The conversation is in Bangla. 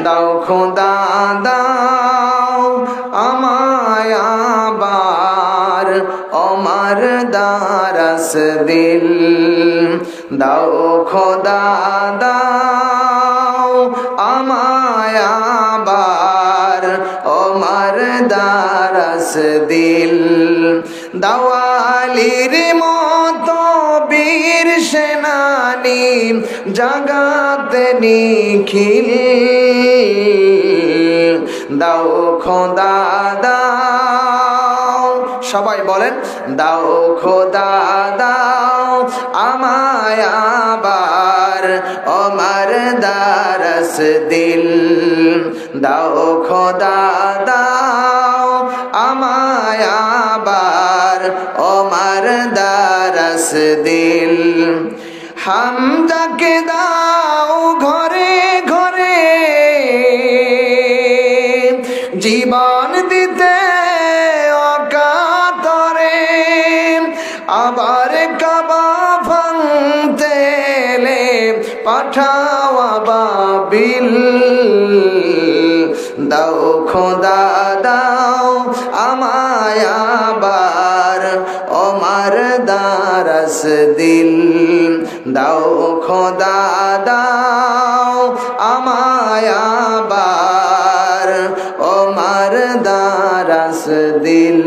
দাও খোদা দাও আমায় আবার আমার দারাস দিল দাও খোদা দাও আমায় আবার আমার দারাস দিল দাওয়ালির মতো বীর সেনানি জাগাত নিখিল দাও খোদা দাও সবাই বলেন দাও খোদা দাও আমায় আবার আমার দারাস দিল দাও খোদা দাও আমায় আবার আমার দারাস দিল হামদাকে দাও ঘরে ঘরে জীবন দিতে অকাতরে আবার কাবা ভাঙতে এলে পাঠাও আবাবিল দাও খোদা দাও আমায় আবার আমার দারাস দিল দাও খোদা দাও আমায় আবার আমার দারাস দিল